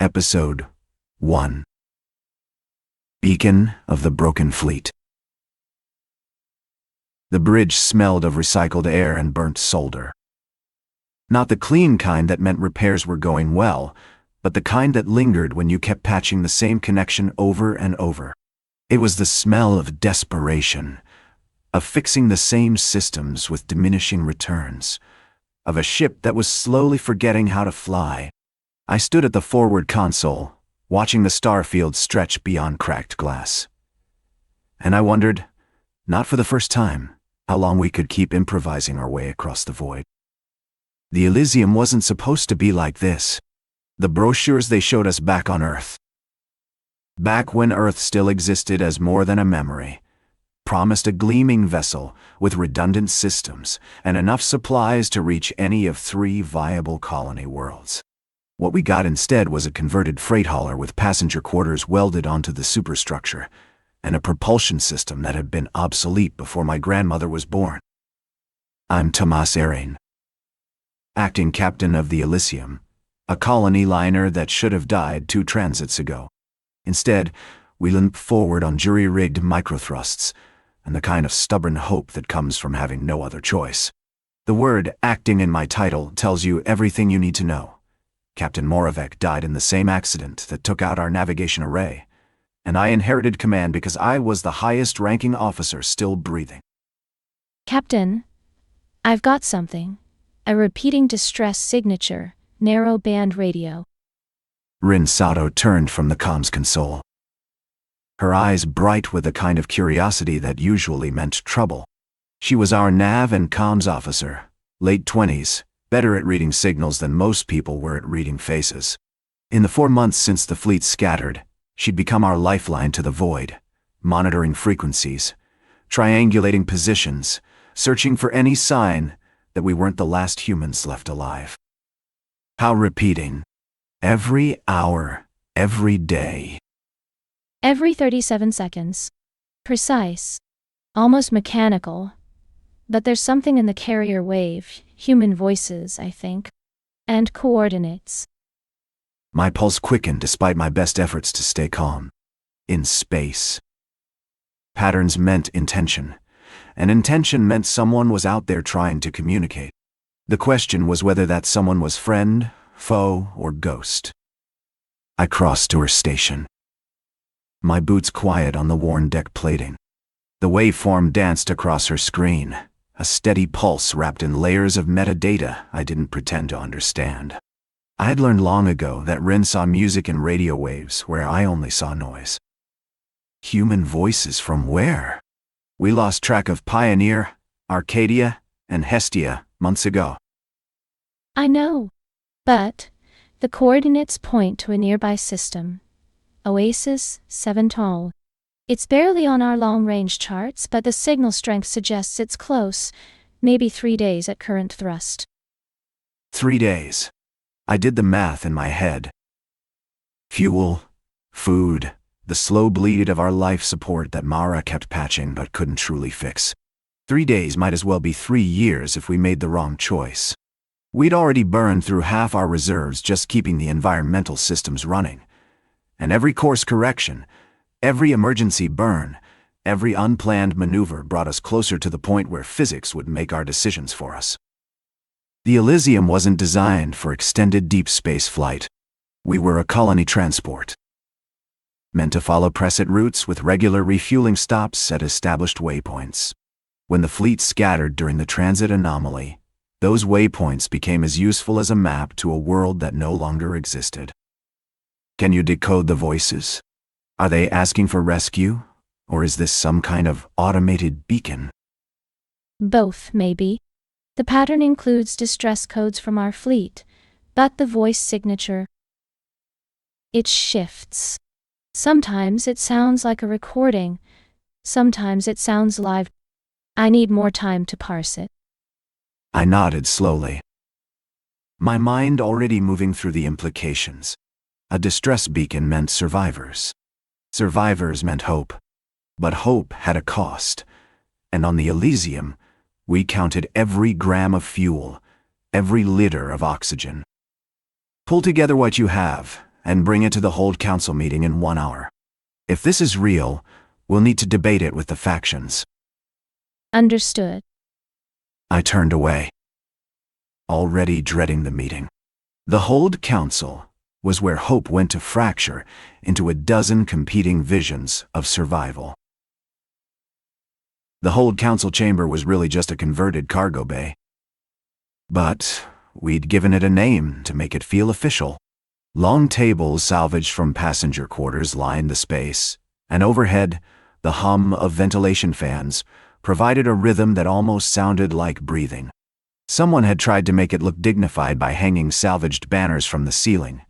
Episode 1. Beacon of the Broken Fleet. The bridge smelled of recycled air and burnt solder. Not the clean kind that meant repairs were going well, but the kind that lingered when you kept patching the same connection over and over. It was the smell of desperation, of fixing the same systems with diminishing returns, of a ship that was slowly forgetting how to fly. I stood at the forward console, watching the starfield stretch beyond cracked glass. And I wondered, not for the first time, how long we could keep improvising our way across the void. The Elysium wasn't supposed to be like this. The brochures they showed us back on Earth, back when Earth still existed as more than a memory, promised a gleaming vessel with redundant systems and enough supplies to reach any of 3 viable colony worlds. What we got instead was a converted freight hauler with passenger quarters welded onto the superstructure, and a propulsion system that had been obsolete before my grandmother was born. I'm Tomas Eri, acting captain of the Elysium, a colony liner that should have died 2 transits ago. Instead, we limp forward on jury-rigged microthrusts, and the kind of stubborn hope that comes from having no other choice. The word acting in my title tells you everything you need to know. Captain Moravec died in the same accident that took out our navigation array, and I inherited command because I was the highest-ranking officer still breathing. Captain, I've got something. A repeating distress signature, narrow-band radio. Rin Sato turned from the comms console, her eyes bright with the kind of curiosity that usually meant trouble. She was our nav and comms officer, late 20s, better at reading signals than most people were at reading faces. In the 4 months since the fleet scattered, she'd become our lifeline to the void, monitoring frequencies, triangulating positions, searching for any sign that we weren't the last humans left alive. How repeating. Every hour, every day. Every 37 seconds. Precise. Almost mechanical. But there's something in the carrier wave, human voices, I think. And coordinates. My pulse quickened despite my best efforts to stay calm. In space. Patterns meant intention, and intention meant someone was out there trying to communicate. The question was whether that someone was friend, foe, or ghost. I crossed to her station. My boots quiet on the worn deck plating. The waveform danced across her screen, a steady pulse wrapped in layers of metadata I didn't pretend to understand. I had learned long ago that Rin saw music in radio waves where I only saw noise. Human voices from where? We lost track of Pioneer, Arcadia, and Hestia months ago. I know. But the coordinates point to a nearby system. Oasis Seven. It's barely on our long-range charts, but the signal strength suggests it's close, maybe 3 days at current thrust. 3 days. I did the math in my head. Fuel, food, the slow bleed of our life support that Mara kept patching but couldn't truly fix. 3 days might as well be 3 years if we made the wrong choice. We'd already burned through half our reserves just keeping the environmental systems running. And every course correction, every emergency burn, every unplanned maneuver brought us closer to the point where physics would make our decisions for us. The Elysium wasn't designed for extended deep space flight. We were a colony transport, meant to follow preset routes with regular refueling stops at established waypoints. When the fleet scattered during the transit anomaly, those waypoints became as useful as a map to a world that no longer existed. Can you decode the voices? Are they asking for rescue, or is this some kind of automated beacon? Both, maybe. The pattern includes distress codes from our fleet, but the voice signature, it shifts. Sometimes it sounds like a recording, sometimes it sounds live. I need more time to parse it. I nodded slowly, my mind already moving through the implications. A distress beacon meant survivors. Survivors meant hope. But hope had a cost, and on the Elysium, we counted every gram of fuel, every liter of oxygen. Pull together what you have, and bring it to the Hold Council meeting in 1 hour. If this is real, we'll need to debate it with the factions. Understood. I turned away, already dreading the meeting. The Hold Council was where hope went to fracture into a dozen competing visions of survival. The Hold Council chamber was really just a converted cargo bay. But we'd given it a name to make it feel official. Long tables salvaged from passenger quarters lined the space, and overhead, the hum of ventilation fans provided a rhythm that almost sounded like breathing. Someone had tried to make it look dignified by hanging salvaged banners from the ceiling,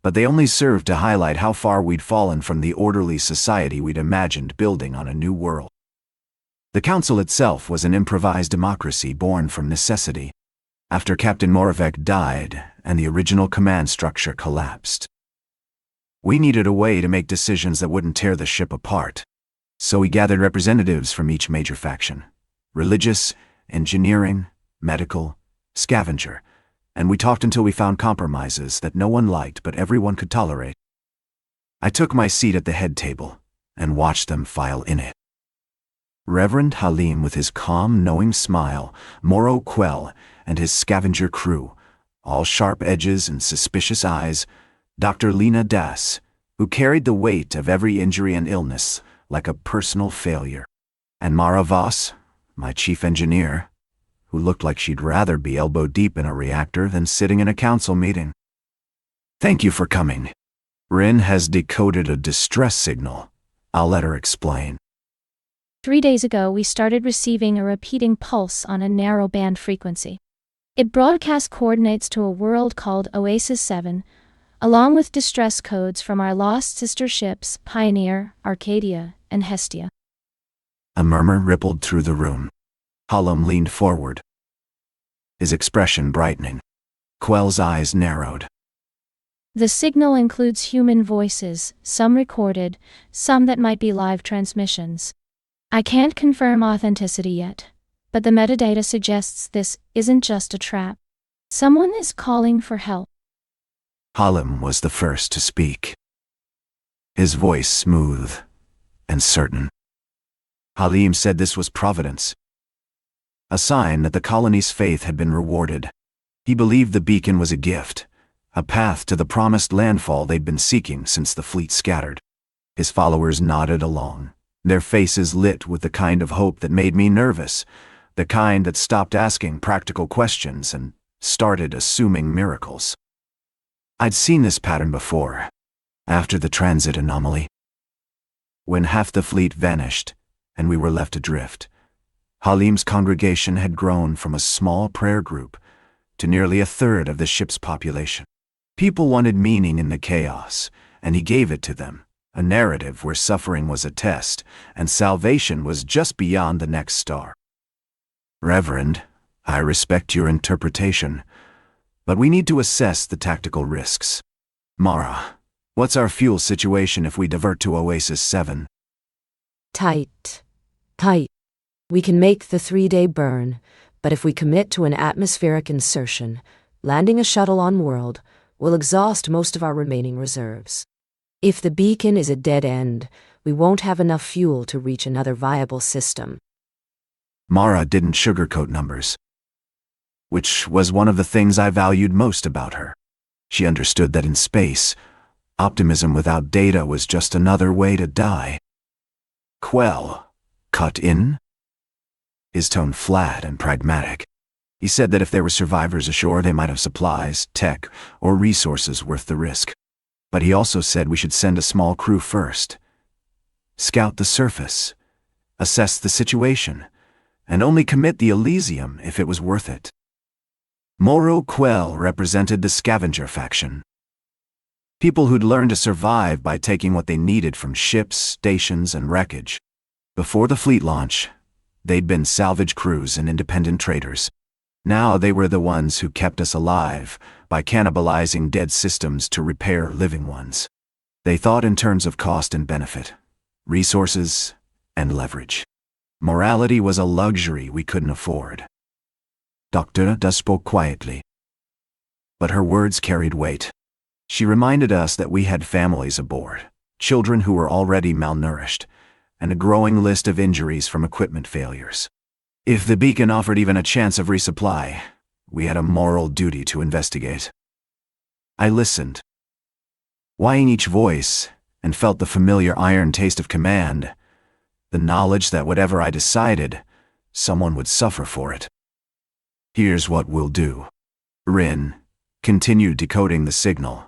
but they only served to highlight how far we'd fallen from the orderly society we'd imagined building on a new world. The council itself was an improvised democracy born from necessity, after Captain Moravec died and the original command structure collapsed. We needed a way to make decisions that wouldn't tear the ship apart, so we gathered representatives from each major faction: religious, engineering, medical, scavenger, and we talked until we found compromises that no one liked but everyone could tolerate. I took my seat at the head table and watched them file in it. Reverend Halim with his calm, knowing smile, Moro Quell and his scavenger crew, all sharp edges and suspicious eyes, Dr. Lena Das, who carried the weight of every injury and illness like a personal failure, and Mara Voss, my chief engineer, who looked like she'd rather be elbow-deep in a reactor than sitting in a council meeting. "Thank you for coming. Rin has decoded a distress signal. I'll let her explain." 3 days ago, we started receiving a repeating pulse on a narrow band frequency. It broadcast coordinates to a world called Oasis 7, along with distress codes from our lost sister ships Pioneer, Arcadia, and Hestia. A murmur rippled through the room. Halim leaned forward, his expression brightening. Quell's eyes narrowed. The signal includes human voices, some recorded, some that might be live transmissions. I can't confirm authenticity yet, but the metadata suggests this isn't just a trap. Someone is calling for help. Halim was the first to speak, his voice smooth and certain. Halim said this was providence, a sign that the colony's faith had been rewarded. He believed the beacon was a gift, a path to the promised landfall they'd been seeking since the fleet scattered. His followers nodded along, their faces lit with the kind of hope that made me nervous, the kind that stopped asking practical questions and started assuming miracles. I'd seen this pattern before, after the transit anomaly. When half the fleet vanished and we were left adrift, Halim's congregation had grown from a small prayer group to nearly a third of the ship's population. People wanted meaning in the chaos, and he gave it to them, a narrative where suffering was a test and salvation was just beyond the next star. "Reverend, I respect your interpretation, but we need to assess the tactical risks. Mara, what's our fuel situation if we divert to Oasis 7? Tight. We can make the 3-day burn, but if we commit to an atmospheric insertion, landing a shuttle on world will exhaust most of our remaining reserves. If the beacon is a dead end, we won't have enough fuel to reach another viable system." Mara didn't sugarcoat numbers, which was one of the things I valued most about her. She understood that in space, optimism without data was just another way to die. Quell cut in, his tone flat and pragmatic. He said that if there were survivors ashore, they might have supplies, tech, or resources worth the risk. But he also said we should send a small crew first, scout the surface, assess the situation, and only commit the Elysium if it was worth it. Moro Quell represented the scavenger faction. People who'd learned to survive by taking what they needed from ships, stations, and wreckage. Before the fleet launch, they'd been salvage crews and independent traders. Now they were the ones who kept us alive by cannibalizing dead systems to repair living ones. They thought in terms of cost and benefit, resources, and leverage. Morality was a luxury we couldn't afford. Dr. Da spoke quietly, but her words carried weight. She reminded us that we had families aboard, children who were already malnourished, and a growing list of injuries from equipment failures. If the beacon offered even a chance of resupply, we had a moral duty to investigate. I listened, weighing each voice, and felt the familiar iron taste of command, the knowledge that whatever I decided, someone would suffer for it. Here's what we'll do. Rin continued decoding the signal.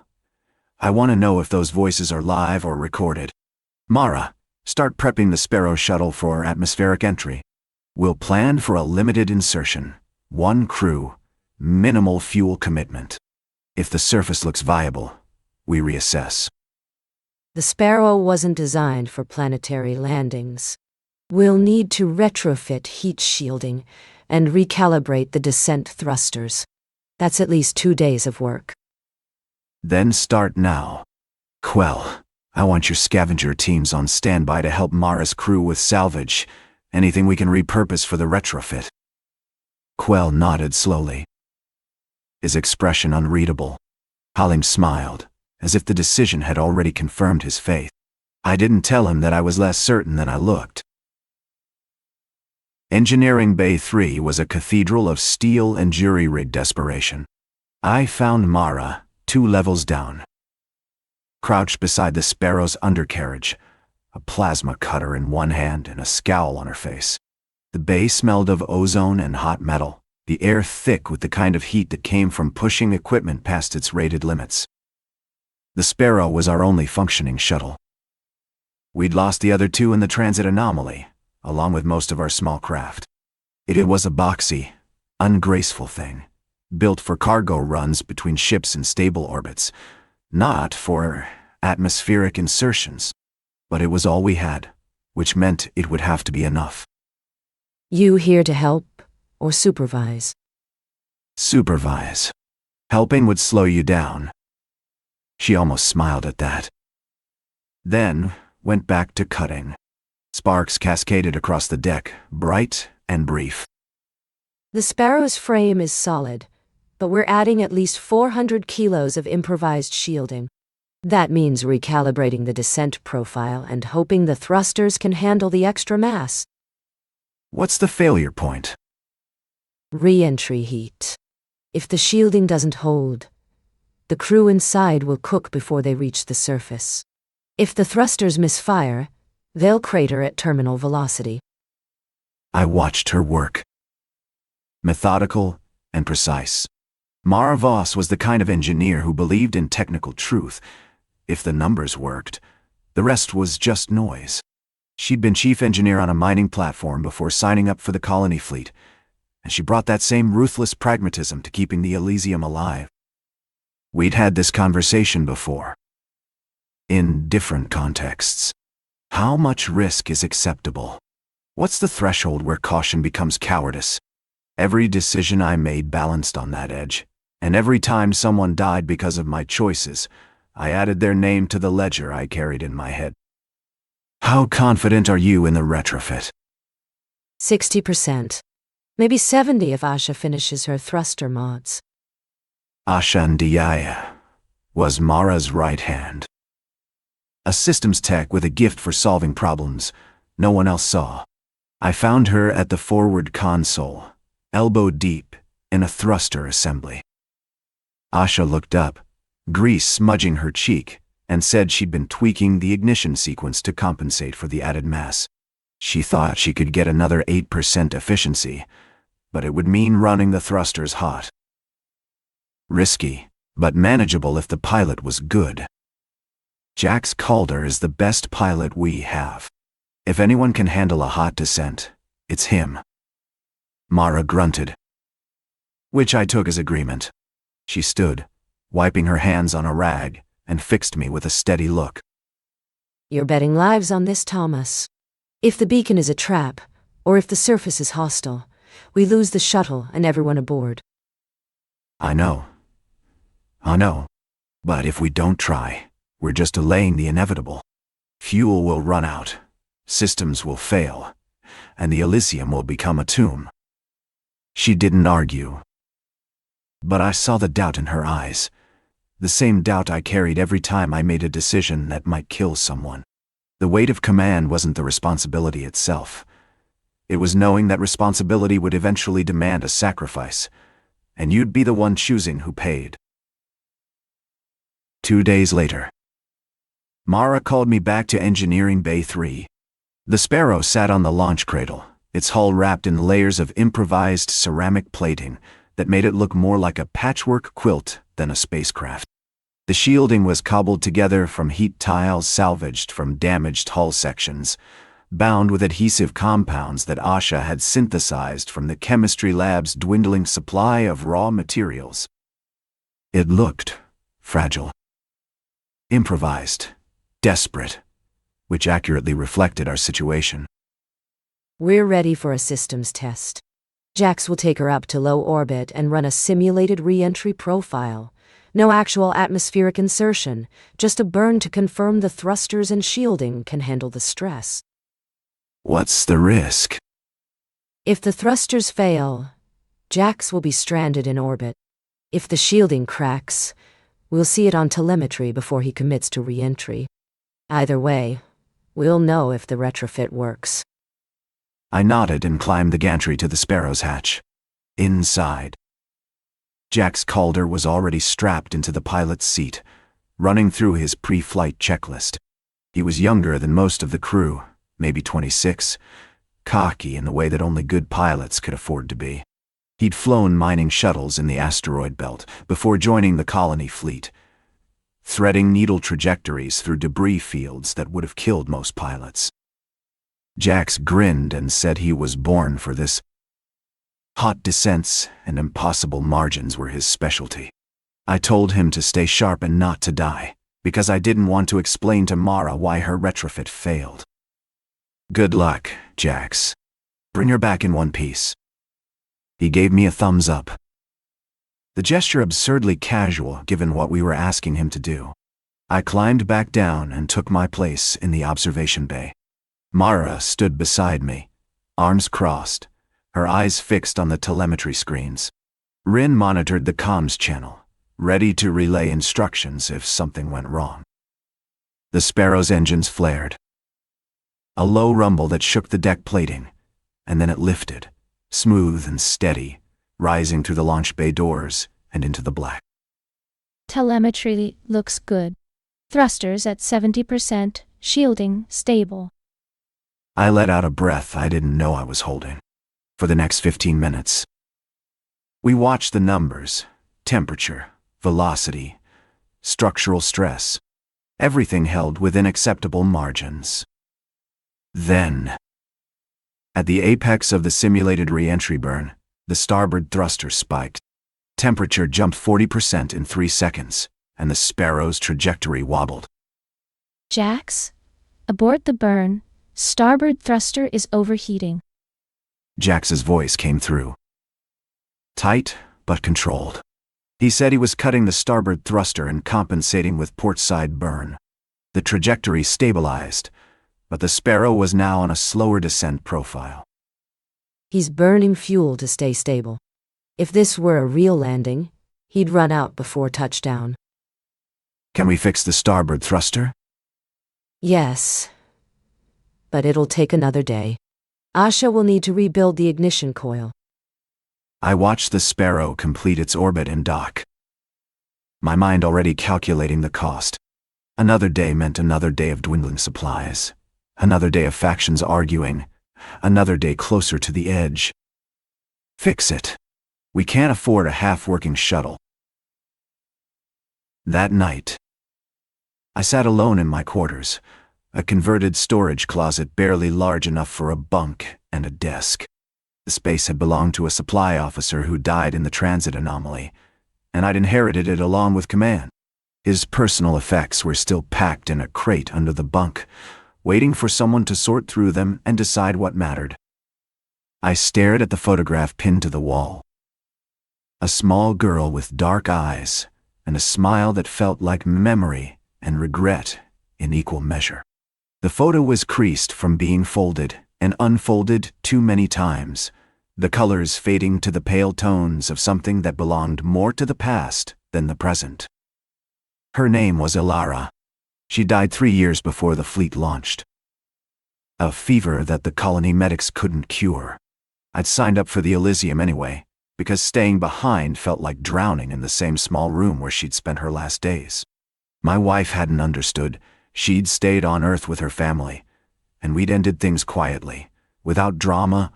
I want to know if those voices are live or recorded. Mara, start prepping the Sparrow shuttle for atmospheric entry. We'll plan for a limited insertion, 1 crew, minimal fuel commitment. If the surface looks viable, we reassess. The Sparrow wasn't designed for planetary landings. We'll need to retrofit heat shielding and recalibrate the descent thrusters. That's at least 2 days of work. Then start now. Quell, I want your scavenger teams on standby to help Mara's crew with salvage, anything we can repurpose for the retrofit. Quell nodded slowly, his expression unreadable. Halim smiled, as if the decision had already confirmed his faith. I didn't tell him that I was less certain than I looked. Engineering Bay 3 was a cathedral of steel and jury-rig desperation. I found Mara 2 levels down, crouched beside the Sparrow's undercarriage, a plasma cutter in one hand and a scowl on her face. The bay smelled of ozone and hot metal, the air thick with the kind of heat that came from pushing equipment past its rated limits. The Sparrow was our only functioning shuttle. We'd lost the other 2 in the transit anomaly, along with most of our small craft. It was a boxy, ungraceful thing, built for cargo runs between ships in stable orbits, not for atmospheric insertions. But it was all we had, which meant it would have to be enough. You here to help or supervise? Supervise. Helping would slow you down. She almost smiled at that. Then went back to cutting. Sparks cascaded across the deck, bright and brief. The Sparrow's frame is solid, but we're adding at least 400 kilos of improvised shielding. That means recalibrating the descent profile and hoping the thrusters can handle the extra mass. What's the failure point? Re-entry heat. If the shielding doesn't hold, the crew inside will cook before they reach the surface. If the thrusters misfire, they'll crater at terminal velocity. I watched her work. Methodical and precise. Mara Voss was the kind of engineer who believed in technical truth. If the numbers worked, the rest was just noise. She'd been chief engineer on a mining platform before signing up for the colony fleet, and she brought that same ruthless pragmatism to keeping the Elysium alive. We'd had this conversation before, in different contexts. How much risk is acceptable? What's the threshold where caution becomes cowardice? Every decision I made balanced on that edge, and every time someone died because of my choices, I added their name to the ledger I carried in my head. How confident are you in the retrofit? 60%. Maybe 70% if Asha finishes her thruster mods. Asha Ndiaye was Mara's right hand. A systems tech with a gift for solving problems no one else saw. I found her at the forward console, elbow deep in a thruster assembly. Asha looked up, grease smudging her cheek, and said she'd been tweaking the ignition sequence to compensate for the added mass. She thought she could get another 8% efficiency, but it would mean running the thrusters hot. Risky, but manageable if the pilot was good. Jax Calder is the best pilot we have. If anyone can handle a hot descent, it's him. Mara grunted, which I took as agreement. She stood, wiping her hands on a rag, and fixed me with a steady look. You're betting lives on this, Thomas. If the beacon is a trap, or if the surface is hostile, we lose the shuttle and everyone aboard. I know. But if we don't try, we're just delaying the inevitable. Fuel will run out, systems will fail, and the Elysium will become a tomb. She didn't argue, but I saw the doubt in her eyes, the same doubt I carried every time I made a decision that might kill someone. The weight of command wasn't the responsibility itself. It was knowing that responsibility would eventually demand a sacrifice, and you'd be the one choosing who paid. 2 days later, Mara called me back to Engineering Bay 3. The Sparrow sat on the launch cradle, its hull wrapped in layers of improvised ceramic plating that made it look more like a patchwork quilt than a spacecraft. The shielding was cobbled together from heat tiles salvaged from damaged hull sections, bound with adhesive compounds that Asha had synthesized from the chemistry lab's dwindling supply of raw materials. It looked fragile, improvised, desperate, which accurately reflected our situation. We're ready for a systems test. Jax will take her up to low orbit and run a simulated re-entry profile. No actual atmospheric insertion, just a burn to confirm the thrusters and shielding can handle the stress. What's the risk? If the thrusters fail, Jax will be stranded in orbit. If the shielding cracks, we'll see it on telemetry before he commits to re-entry. Either way, we'll know if the retrofit works. I nodded and climbed the gantry to the Sparrow's hatch. Inside, Jack's Calder was already strapped into the pilot's seat, running through his pre-flight checklist. He was younger than most of the crew, maybe 26, cocky in the way that only good pilots could afford to be. He'd flown mining shuttles in the asteroid belt before joining the colony fleet, threading needle trajectories through debris fields that would have killed most pilots. Jax grinned and said he was born for this. Hot descents and impossible margins were his specialty. I told him to stay sharp and not to die, because I didn't want to explain to Mara why her retrofit failed. Good luck, Jax. Bring her back in one piece. He gave me a thumbs up. The gesture absurdly casual given what we were asking him to do. I climbed back down and took my place in the observation bay. Mara stood beside me, arms crossed, her eyes fixed on the telemetry screens. Rin monitored the comms channel, ready to relay instructions if something went wrong. The Sparrow's engines flared. A low rumble that shook the deck plating, and then it lifted, smooth and steady, rising through the launch bay doors and into the black. Telemetry looks good. Thrusters at 70%, shielding stable. I let out a breath I didn't know I was holding. For the next 15 minutes, we watched the numbers, temperature, velocity, structural stress, everything held within acceptable margins. Then, at the apex of the simulated re-entry burn, the starboard thruster spiked. Temperature jumped 40% in 3 seconds, and the Sparrow's trajectory wobbled. Jax, aboard the burn, starboard thruster is overheating. Jax's voice came through. Tight, but controlled. He said he was cutting the starboard thruster and compensating with portside burn. The trajectory stabilized, but the Sparrow was now on a slower descent profile. He's burning fuel to stay stable. If this were a real landing, he'd run out before touchdown. Can we fix the starboard thruster? Yes, but it'll take another day. Asha will need to rebuild the ignition coil. I watched the Sparrow complete its orbit and dock, my mind already calculating the cost. Another day meant another day of dwindling supplies, another day of factions arguing, another day closer to the edge. Fix it. We can't afford a half-working shuttle. That night, I sat alone in my quarters, a converted storage closet barely large enough for a bunk and a desk. The space had belonged to a supply officer who died in the transit anomaly, and I'd inherited it along with command. His personal effects were still packed in a crate under the bunk, waiting for someone to sort through them and decide what mattered. I stared at the photograph pinned to the wall. A small girl with dark eyes and a smile that felt like memory and regret in equal measure. The photo was creased from being folded and unfolded too many times, the colors fading to the pale tones of something that belonged more to the past than the present. Her name was Ilara. She died 3 years before the fleet launched. A fever that the colony medics couldn't cure. I'd signed up for the Elysium anyway, because staying behind felt like drowning in the same small room where she'd spent her last days. My wife hadn't understood. She'd stayed on Earth with her family, and we'd ended things quietly, without drama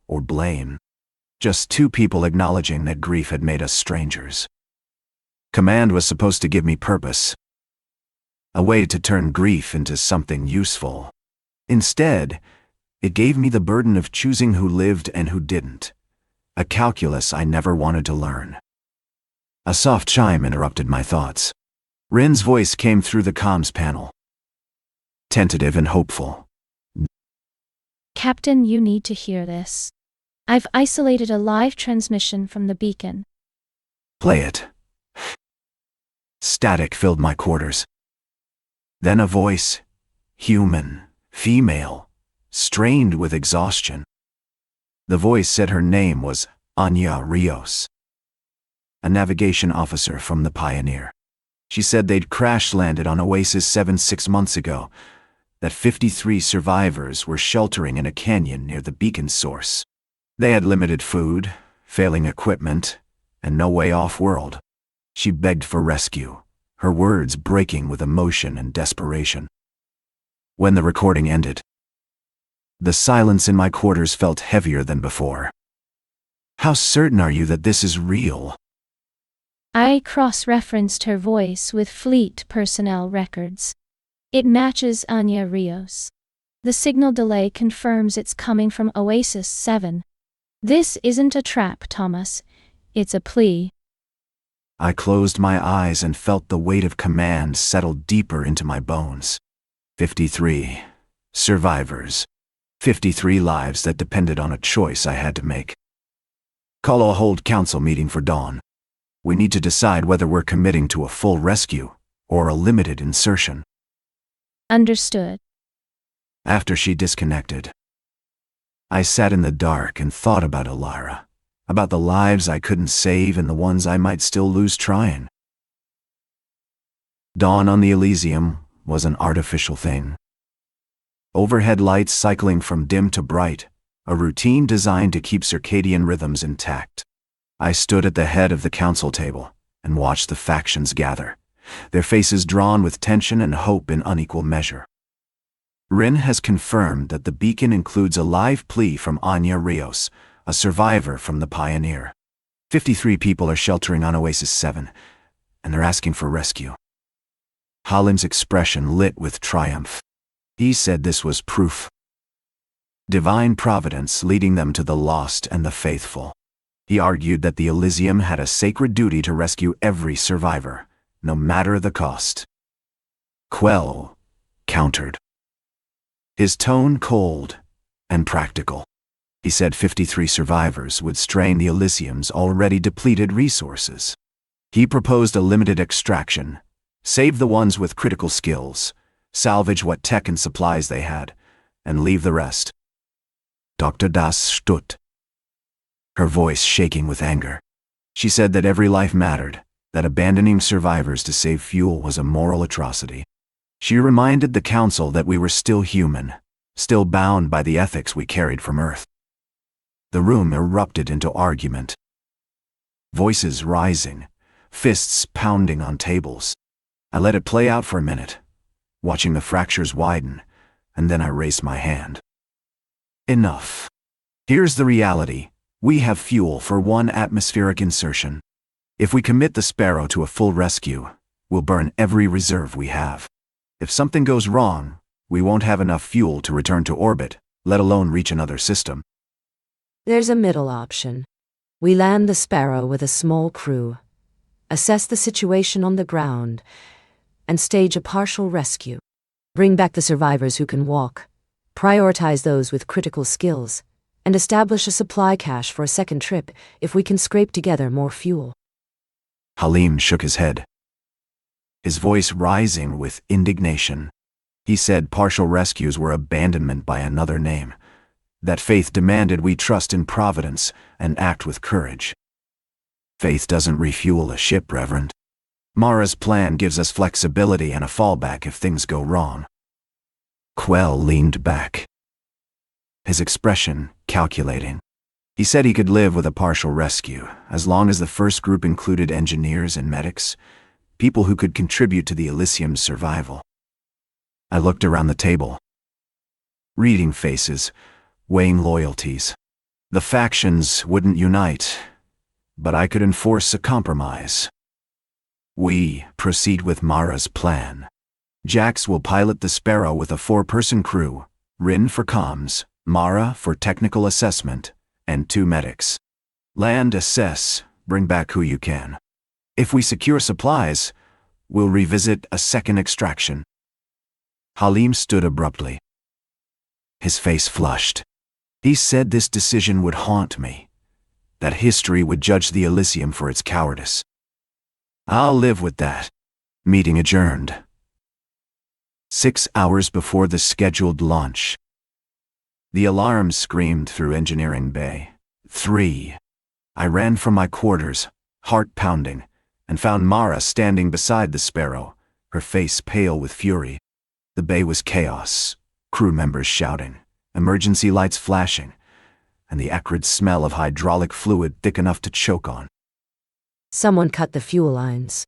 or blame. Just two people acknowledging that grief had made us strangers. Command was supposed to give me purpose, a way to turn grief into something useful. Instead, it gave me the burden of choosing who lived and who didn't, a calculus I never wanted to learn. A soft chime interrupted my thoughts. Rin's voice came through the comms panel, tentative and hopeful. Captain, you need to hear this. I've isolated a live transmission from the beacon. Play it. Static filled my quarters. Then a voice, human, female, strained with exhaustion. The voice said her name was Anya Rios, a navigation officer from the Pioneer. She said they'd crash-landed on Oasis 7 6 months ago, that 53 survivors were sheltering in a canyon near the beacon's source. They had limited food, failing equipment, and no way off-world. She begged for rescue, her words breaking with emotion and desperation. When the recording ended, the silence in my quarters felt heavier than before. How certain are you that this is real? I cross-referenced her voice with fleet personnel records. It matches Anya Rios. The signal delay confirms it's coming from Oasis 7. This isn't a trap, Thomas. It's a plea. I closed my eyes and felt the weight of command settle deeper into my bones. 53 survivors. 53 lives that depended on a choice I had to make. Call a hold council meeting for dawn. We need to decide whether we're committing to a full rescue or a limited insertion. Understood. After she disconnected, I sat in the dark and thought about Ilara, about the lives I couldn't save and the ones I might still lose trying. Dawn on the Elysium was an artificial thing. Overhead lights cycling from dim to bright, a routine designed to keep circadian rhythms intact. I stood at the head of the council table and watched the factions gather, their faces drawn with tension and hope in unequal measure. Rin has confirmed that the beacon includes a live plea from Anya Rios, a survivor from the Pioneer. 53 people are sheltering on Oasis 7, and they're asking for rescue. Holland's expression lit with triumph. He said this was proof. Divine providence leading them to the lost and the faithful. He argued that the Elysium had a sacred duty to rescue every survivor, no matter the cost. Quell countered, his tone cold and practical. He said 53 survivors would strain the Elysium's already depleted resources. He proposed a limited extraction, save the ones with critical skills, salvage what tech and supplies they had, and leave the rest. Dr. Das Stutt, her voice shaking with anger. She said that every life mattered, that abandoning survivors to save fuel was a moral atrocity. She reminded the council that we were still human, still bound by the ethics we carried from Earth. The room erupted into argument. Voices rising, fists pounding on tables. I let it play out for a minute, watching the fractures widen, and then I raised my hand. Enough. Here's the reality. We have fuel for one atmospheric insertion. If we commit the Sparrow to a full rescue, we'll burn every reserve we have. If something goes wrong, we won't have enough fuel to return to orbit, let alone reach another system. There's a middle option. We land the Sparrow with a small crew, assess the situation on the ground, and stage a partial rescue. Bring back the survivors who can walk, prioritize those with critical skills, and establish a supply cache for a second trip if we can scrape together more fuel. Halim shook his head, his voice rising with indignation. He said partial rescues were abandonment by another name, that faith demanded we trust in providence and act with courage. Faith doesn't refuel a ship, Reverend. Mara's plan gives us flexibility and a fallback if things go wrong. Quell leaned back, his expression calculating. He said he could live with a partial rescue, as long as the first group included engineers and medics, people who could contribute to the Elysium's survival. I looked around the table, reading faces, weighing loyalties. The factions wouldn't unite, but I could enforce a compromise. We proceed with Mara's plan. Jax will pilot the Sparrow with a 4-person crew, Rin for comms, Mara for technical assessment, and 2 medics. Land, assess, bring back who you can. If we secure supplies, we'll revisit a second extraction. Halim stood abruptly. His face flushed. He said this decision would haunt me, that history would judge the Elysium for its cowardice. I'll live with that. Meeting adjourned. 6 hours before the scheduled launch. The alarm screamed through engineering bay. 3. I ran from my quarters, heart pounding, and found Mara standing beside the Sparrow, her face pale with fury. The bay was chaos, crew members shouting, emergency lights flashing, and the acrid smell of hydraulic fluid thick enough to choke on. Someone cut the fuel lines.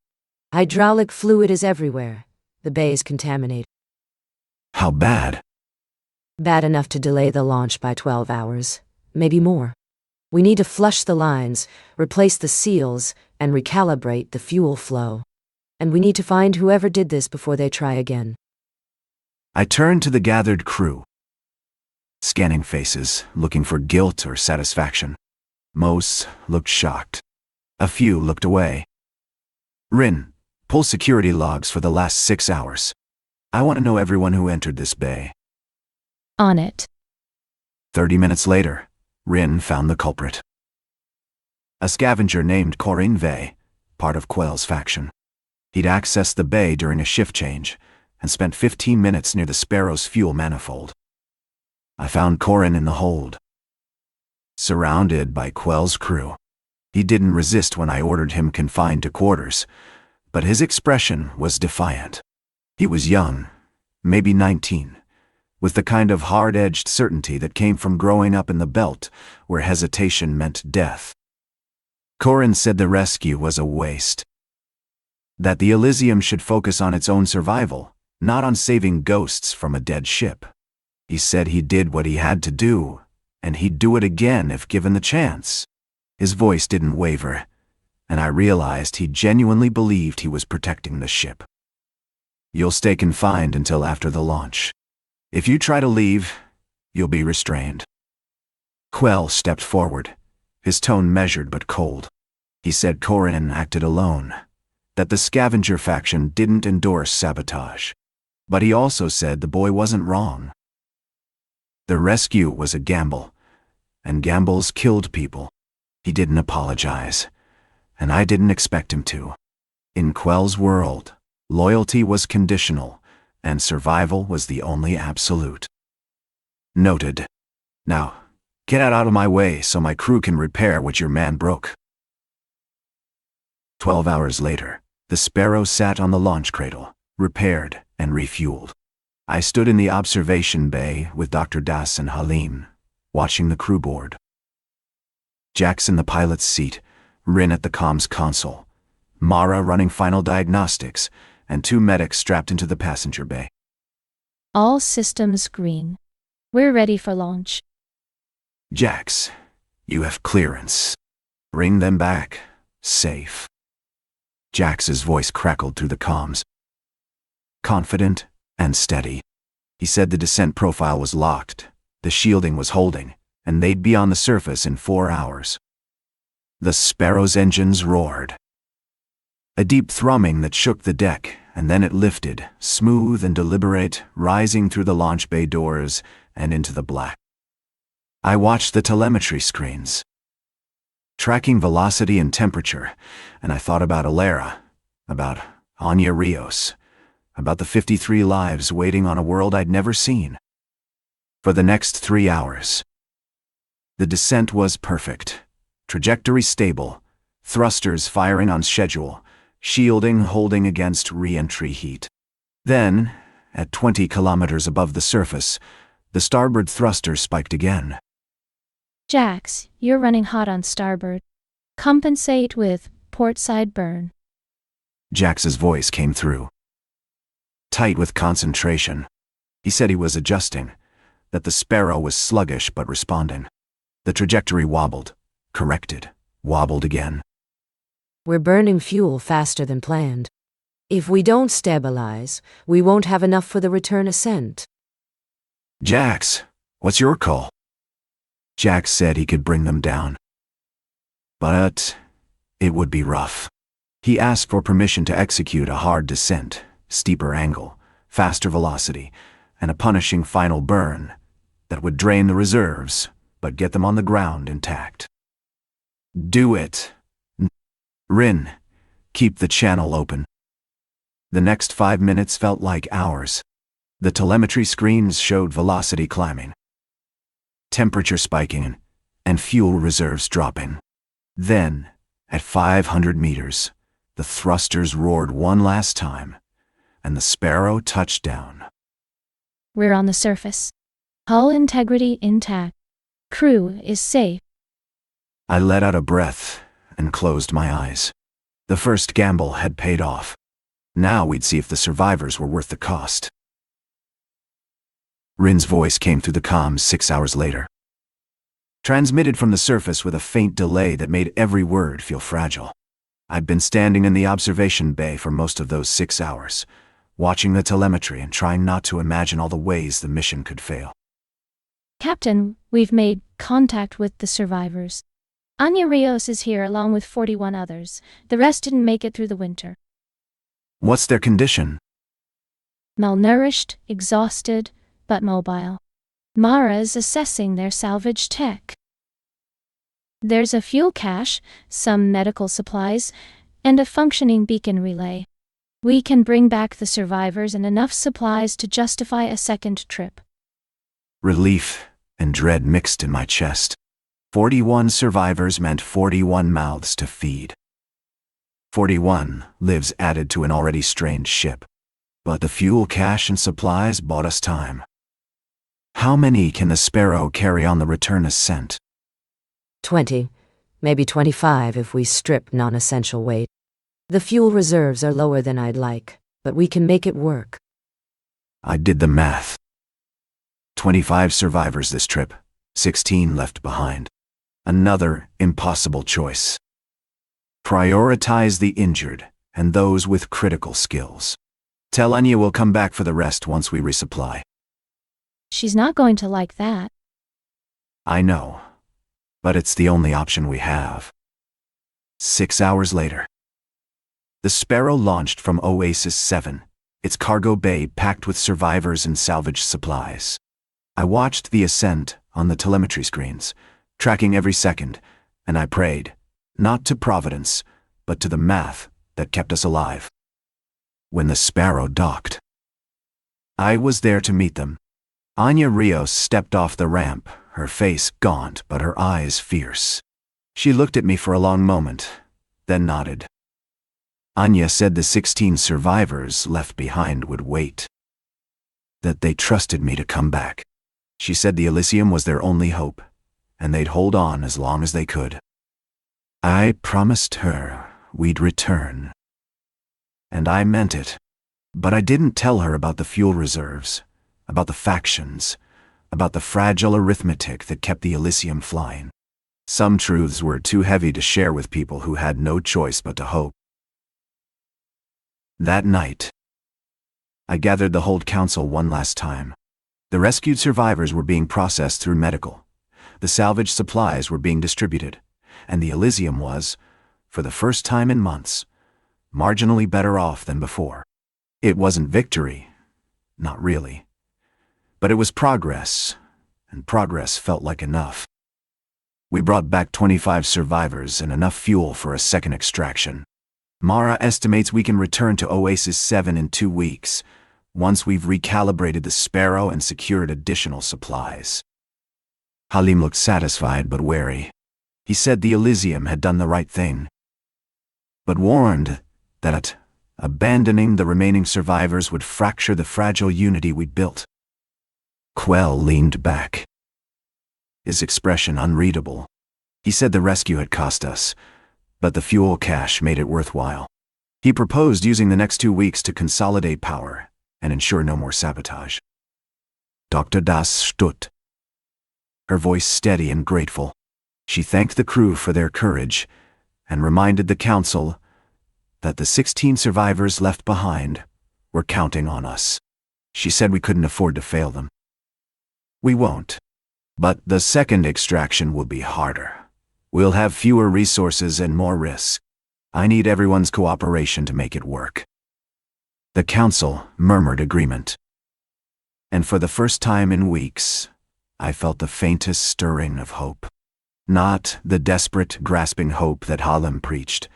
Hydraulic fluid is everywhere. The bay is contaminated. How bad? Bad enough to delay the launch by 12 hours, maybe more. We need to flush the lines, replace the seals, and recalibrate the fuel flow. And we need to find whoever did this before they try again. I turned to the gathered crew, scanning faces, looking for guilt or satisfaction. Most looked shocked. A few looked away. Rin, pull security logs for the last 6 hours. I want to know everyone who entered this bay. On it. 30 minutes later, Rin found the culprit. A scavenger named Corin Vey, part of Quell's faction. He'd accessed the bay during a shift change and spent 15 minutes near the Sparrow's fuel manifold. I found Corin in the hold, surrounded by Quell's crew. He didn't resist when I ordered him confined to quarters, but his expression was defiant. He was young, maybe 19, with the kind of hard-edged certainty that came from growing up in the belt, where hesitation meant death. Corin said the rescue was a waste, that the Elysium should focus on its own survival, not on saving ghosts from a dead ship. He said he did what he had to do, and he'd do it again if given the chance. His voice didn't waver, and I realized he genuinely believed he was protecting the ship. You'll stay confined until after the launch. If you try to leave, you'll be restrained. Quell stepped forward, his tone measured but cold. He said Corin acted alone, that the scavenger faction didn't endorse sabotage. But he also said the boy wasn't wrong. The rescue was a gamble, and gambles killed people. He didn't apologize, and I didn't expect him to. In Quell's world, loyalty was conditional, and survival was the only absolute. Noted. Now, get out of my way so my crew can repair what your man broke. 12 hours later, the Sparrow sat on the launch cradle, repaired and refueled. I stood in the observation bay with Dr. Das and Halim, watching the crew board. Jax in the pilot's seat, Rin at the comms console, Mara running final diagnostics, and 2 medics strapped into the passenger bay. All systems green. We're ready for launch. Jax, you have clearance. Bring them back, safe. Jax's voice crackled through the comms. Confident and steady. He said the descent profile was locked, the shielding was holding, and they'd be on the surface in 4 hours. The Sparrow's engines roared. A deep thrumming that shook the deck, and then it lifted, smooth and deliberate, rising through the launch bay doors and into the black. I watched the telemetry screens, tracking velocity and temperature, and I thought about Alara, about Anya Rios, about the 53 lives waiting on a world I'd never seen. For the next 3 hours, the descent was perfect, trajectory stable, thrusters firing on schedule, shielding, holding against re-entry heat. Then, at 20 kilometers above the surface, the starboard thruster spiked again. Jax, you're running hot on starboard. Compensate with port side burn. Jax's voice came through. Tight with concentration. He said he was adjusting, that the Sparrow was sluggish but responding. The trajectory wobbled, corrected, wobbled again. We're burning fuel faster than planned. If we don't stabilize, we won't have enough for the return ascent. Jax, what's your call? Jax said he could bring them down. But it would be rough. He asked for permission to execute a hard descent, steeper angle, faster velocity, and a punishing final burn that would drain the reserves, but get them on the ground intact. Do it. Rin, keep the channel open. The next 5 minutes felt like hours. The telemetry screens showed velocity climbing, temperature spiking, and fuel reserves dropping. Then, at 500 meters, the thrusters roared one last time, and the Sparrow touched down. We're on the surface. Hull integrity intact. Crew is safe. I let out a breath and closed my eyes. The first gamble had paid off. Now we'd see if the survivors were worth the cost. Rin's voice came through the comms 6 hours later. Transmitted from the surface with a faint delay that made every word feel fragile. I'd been standing in the observation bay for most of those 6 hours, watching the telemetry and trying not to imagine all the ways the mission could fail. Captain, we've made contact with the survivors. Anya Rios is here along with 41 others. The rest didn't make it through the winter. What's their condition? Malnourished, exhausted, but mobile. Mara is assessing their salvage tech. There's a fuel cache, some medical supplies, and a functioning beacon relay. We can bring back the survivors and enough supplies to justify a second trip. Relief and dread mixed in my chest. 41 survivors meant 41 mouths to feed. 41 lives added to an already strained ship. But the fuel cache and supplies bought us time. How many can the Sparrow carry on the return ascent? 20, maybe 25 if we strip non-essential weight. The fuel reserves are lower than I'd like, but we can make it work. I did the math. 25 survivors this trip, 16 left behind. Another impossible choice. Prioritize the injured and those with critical skills. Tell Anya we'll come back for the rest once we resupply. She's not going to like that. I know, but it's the only option we have. 6 hours later. The Sparrow launched from Oasis 7, its cargo bay packed with survivors and salvage supplies. I watched the ascent on the telemetry screens, tracking every second, and I prayed, not to providence, but to the math that kept us alive. When the Sparrow docked, I was there to meet them. Anya Rios stepped off the ramp, her face gaunt but her eyes fierce. She looked at me for a long moment, then nodded. Anya said the 16 survivors left behind would wait. That they trusted me to come back. She said the Elysium was their only hope, and they'd hold on as long as they could. I promised her we'd return. And I meant it. But I didn't tell her about the fuel reserves, about the factions, about the fragile arithmetic that kept the Elysium flying. Some truths were too heavy to share with people who had no choice but to hope. That night, I gathered the Hold Council one last time. The rescued survivors were being processed through medical. The salvage supplies were being distributed, and the Elysium was, for the first time in months, marginally better off than before. It wasn't victory, not really. But it was progress, and progress felt like enough. We brought back 25 survivors and enough fuel for a second extraction. Mara estimates we can return to Oasis 7 in 2 weeks, once we've recalibrated the Sparrow and secured additional supplies. Halim looked satisfied but wary. He said the Elysium had done the right thing, but warned that abandoning the remaining survivors would fracture the fragile unity we'd built. Quell leaned back, his expression unreadable. He said the rescue had cost us, but the fuel cache made it worthwhile. He proposed using the next 2 weeks to consolidate power and ensure no more sabotage. Dr. Das stood, her voice steady and grateful. She thanked the crew for their courage and reminded the council that the 16 survivors left behind were counting on us. She said we couldn't afford to fail them. We won't, but the second extraction will be harder. We'll have fewer resources and more risk. I need everyone's cooperation to make it work. The council murmured agreement. And for the first time in weeks, I felt the faintest stirring of hope. Not the desperate, grasping hope that Harlem preached,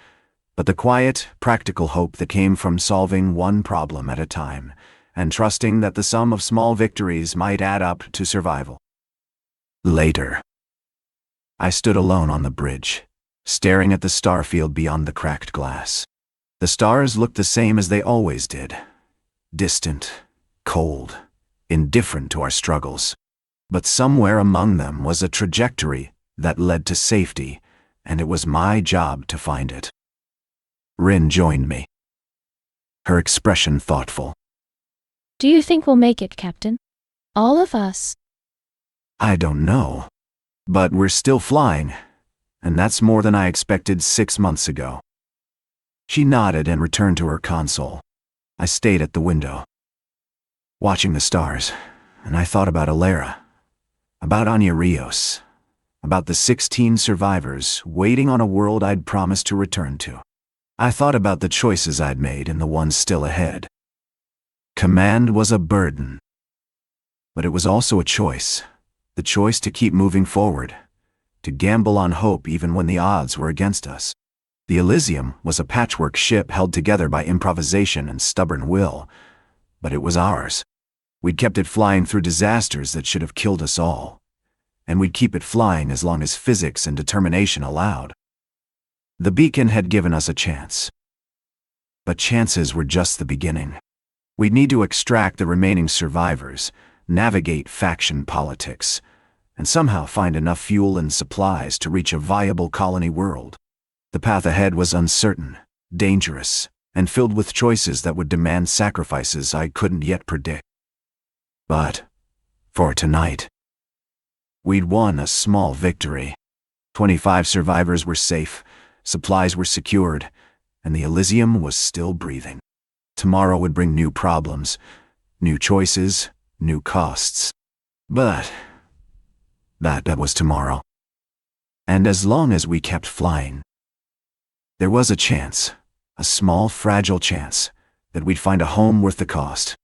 but the quiet, practical hope that came from solving one problem at a time and trusting that the sum of small victories might add up to survival. Later, I stood alone on the bridge, staring at the starfield beyond the cracked glass. The stars looked the same as they always did, distant, cold, indifferent to our struggles. But somewhere among them was a trajectory that led to safety, and it was my job to find it. Rin joined me, her expression thoughtful. Do you think we'll make it, Captain? All of us? I don't know, but we're still flying, and that's more than I expected 6 months ago. She nodded and returned to her console. I stayed at the window, watching the stars, and I thought about Alara, about Anya Rios, about the 16 survivors waiting on a world I'd promised to return to. I thought about the choices I'd made and the ones still ahead. Command was a burden, but it was also a choice, the choice to keep moving forward, to gamble on hope even when the odds were against us. The Elysium was a patchwork ship held together by improvisation and stubborn will, but it was ours. We'd kept it flying through disasters that should have killed us all, and we'd keep it flying as long as physics and determination allowed. The beacon had given us a chance, but chances were just the beginning. We'd need to extract the remaining survivors, navigate faction politics, and somehow find enough fuel and supplies to reach a viable colony world. The path ahead was uncertain, dangerous, and filled with choices that would demand sacrifices I couldn't yet predict. But, for tonight, we'd won a small victory. 25 survivors were safe, supplies were secured, and the Elysium was still breathing. Tomorrow would bring new problems, new choices, new costs. But that was tomorrow. And as long as we kept flying, there was a chance, a small, fragile chance, that we'd find a home worth the cost.